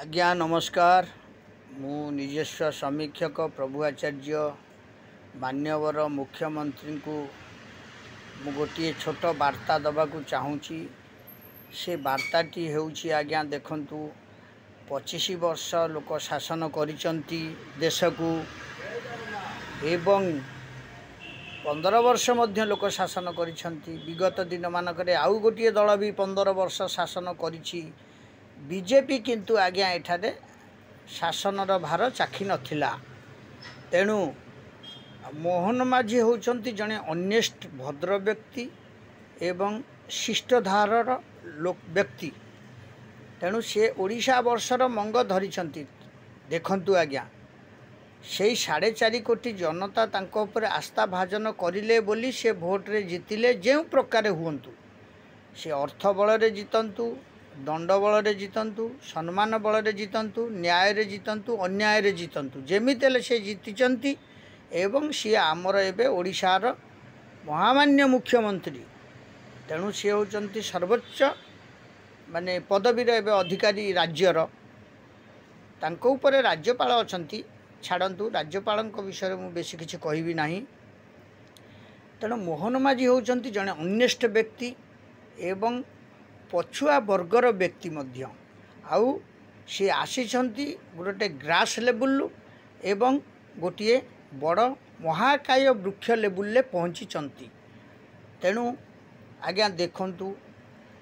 आज्ञा नमस्कार। मु निजस्व समीक्षक प्रभु आचार्य मान्यवर मुख्यमंत्री को मु गोटे छोट वार्ता दबाकू चाहूँगी। से वार्ताटी होउछि आज्ञा देखंतु 25 वर्ष लोक शासन करिसंती देश को एवं 15 वर्ष मध्य लोक शासन करिसंती। विगत दिन मानकरे आउ गोटे दल भी 15 वर्ष शासन करिछि। बीजेपी किंतु आज्ञा एठारे शासनर भार चाखी नथिला। तेणु मोहन माझी होउछंती जने ऑनेस्ट भद्र व्यक्ति एवं शिष्टधारर लोक व्यक्ति। तेणु से ओडिशा वर्षर मंग धरिछंती। देखंतु आज्ञा से 4.5 कोटी जनता तांको ऊपर आस्था भाजन करिले बोली से भोट रे जितिले। जो प्रकार हुंतु से अर्थ बल रे जितंतु, दंड बल रे जितंतु, सम्मान बल रे जितंतु, न्याय रे जितंतु, अन्याय रे जितंतु, जेमितेले से जीतिचंती। एवं सी आमर एबे ओडिशार महामान्य मुख्यमंत्री। तेणु सी होचंती सर्वोच्च माने पदवीर एबे अधिकारी राज्यर। तांको ऊपर राज्यपाल अछंती। छाड़ंतु राज्यपालक विषय मु बेसी किछि कहबी नाही। तेणु मोहन माझी होचंती जने ऑनेस्ट व्यक्ति एवं पछुआ वर्गर व्यक्ति मध्य। आउ सी आसीछंती गोटे ग्रास लेवल एवं गोटे बड़ महाकाय वृक्ष लेवल पहुँची। तेणु आज्ञा देखंतु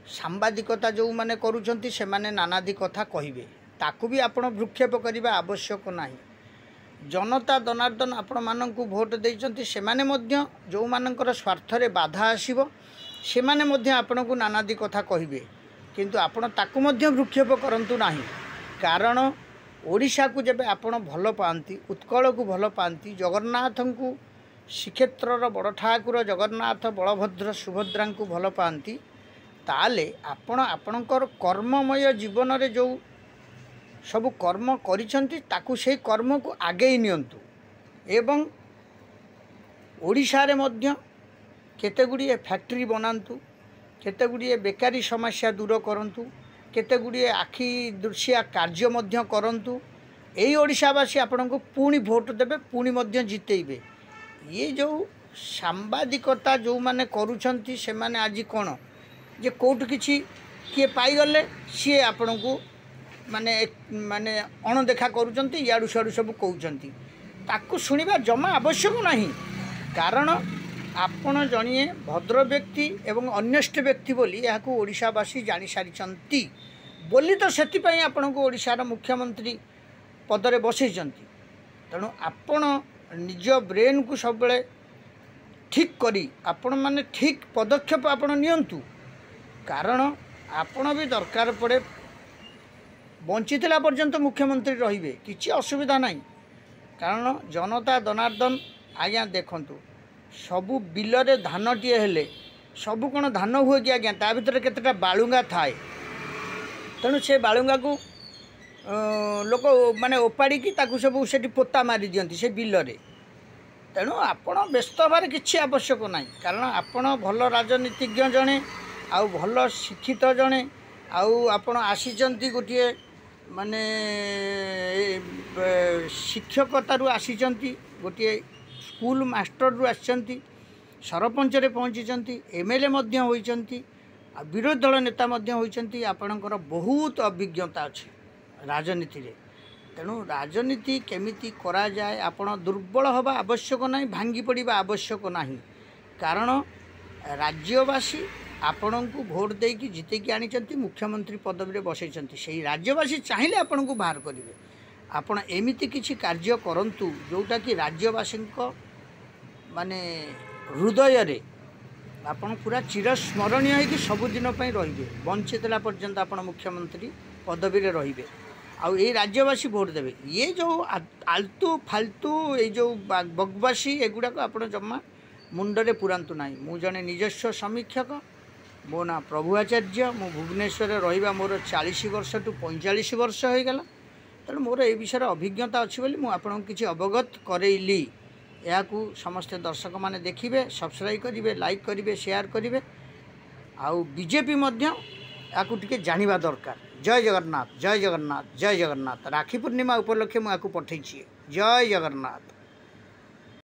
सांबादिकता जो माने करूछंती से माने नानादी कथा कहिबे, ताकू भी आपण भ्रुक्षेप करिबा आवश्यक नाही। जनता जनार्दन आपण माननकु भोट देइछंती, से माने मध्य जो मानकर स्वार्थ रे बाधा आसीबो से माने मध्य आपनकु नानादी कथा कहिबे, किंतु आपण ताकू मध्य भ्रुक्षेप करंतु नाही। कारण ओडिशा को जब आपण भल पाती, उत्कल को भल पाती, जगन्नाथ को श्रीक्षेत्रर बड़ ठाकुर जगन्नाथ बलभद्र सुभद्रा को भल पाती, ताले आपण आपणकर कर्ममय जीवन रे जो सब कर्म करिसंती ताकू से कर्म को आगे नियंतु। एवं ओडिशा रे मध्य केतेगुड़िए फैक्ट्री बनातु, केतेगुड़िए बेकारी समस्या दूर करंतु, केतेगुड़िए आखि दृश्या कार्य मध्य करंतु। एई ओडिशावासी आपनको पुणी भोट देबे, पुणी मध्य जितेइबे। ये जो सांबादिकता जो माने करूछंती से माने आज कोन जे कोट किछि किए पाई गले सी आपनको माने माने अणदेखा करूछंती, याडू साडू सब कहउछंती। ताकू सुनिबा जमा आवश्यक नाही। कारण आपण जणिए भद्र व्यक्ति एवं ऑनेस्ट व्यक्ति बोली याकू ओडिशावासी जानि सारिछंती बोली, तो सेति पई आपनको ओडिशार मुख्यमंत्री पदरे बसैछंती। तेणु आपण निज ब्रेन को सब बेले ठीक करी आपण माने ठीक पदक्षेप आपण नियंतु। कारण आपण भी दरकार पड़े बंचितला पर्यंत मुख्यमंत्री रहिबे, किछि असुविधा नाही। कारण जनता जनार्दन आज्ञा देखंतु सबु बिल रे धान टीए हेले सबु कोन धान हुए कि आज्ञा ता भीतर केतेटा बालुंगा थाए। तेणु से बालुंगा को लोक माने ओपाड़ी की ताकू सब सेठी पोता मारी दियंती से बिल रे। तेणु आपण व्यस्त हबार किछि आवश्यक नाही। कारण आपण भल राजनीतिज्ञ जणे, आउ भल शिक्षित जणे, आउ आपण आसीचंती गोटिए माने शिक्षकतारू आसीचंती, गोटिए स्कूल मास्टर रु आसीचंती, सरपंच रे पहुँचीचंती, एमएलए मध्य होइचंती, विरोधी दल नेता मध्य होइचंती। आपणकर बहुत अभिज्ञता अछि राजनीति रे। तेणु राजनीति केमिति करा जाए आपण दुर्बल हवा आवश्यक नाही, भांगी पड़िबा आवश्यक नाही। कारण राज्यवासी आपण को भोट देकी जितेकी आनिचंती, मुख्यमंत्री पदवी रे बसैचंती। सेही राज्यवासी चाहिले आपण को बाहर करिवे। आपण एमिति किछि कार्य करंतु जोटा कि राज्यवासी माने हृदय रे आपण पूरा चिरस्मरणीय है कि सबुदिन पई रहिबे। वंचितला पर्यंत आपण मुख्यमंत्री पदवी रे रहिबे, आउ ए राज्यवासी भोट देबे। ये जो आलतू फालतू ये जो बगवासी एगुड़ा को आपण जम्मा मुंडरे पुरांतु नाही। मु जने निजस्व समीक्षक, मो ना प्रभु आचार्य। मु भुवनेश्वर रहिबा मोर 40 वर्ष टू 45 वर्ष हो गला। तेणु मोर ए विषय अभिज्ञता अच्छी बोली मु आपन किछि अवगत करैली। याकू समस्त दर्शक माने देखिबे, सब्सक्राइब करिवे, लाइक करिवे, शेयर करिवे। आउ बीजेपी मध्य याकू टिके जानिबा दरकार। जय जगन्नाथ जय जगन्नाथ जय जगन्नाथ। राखी पूर्णिमा उपलक्षे मुझे पठे जय जगन्नाथ।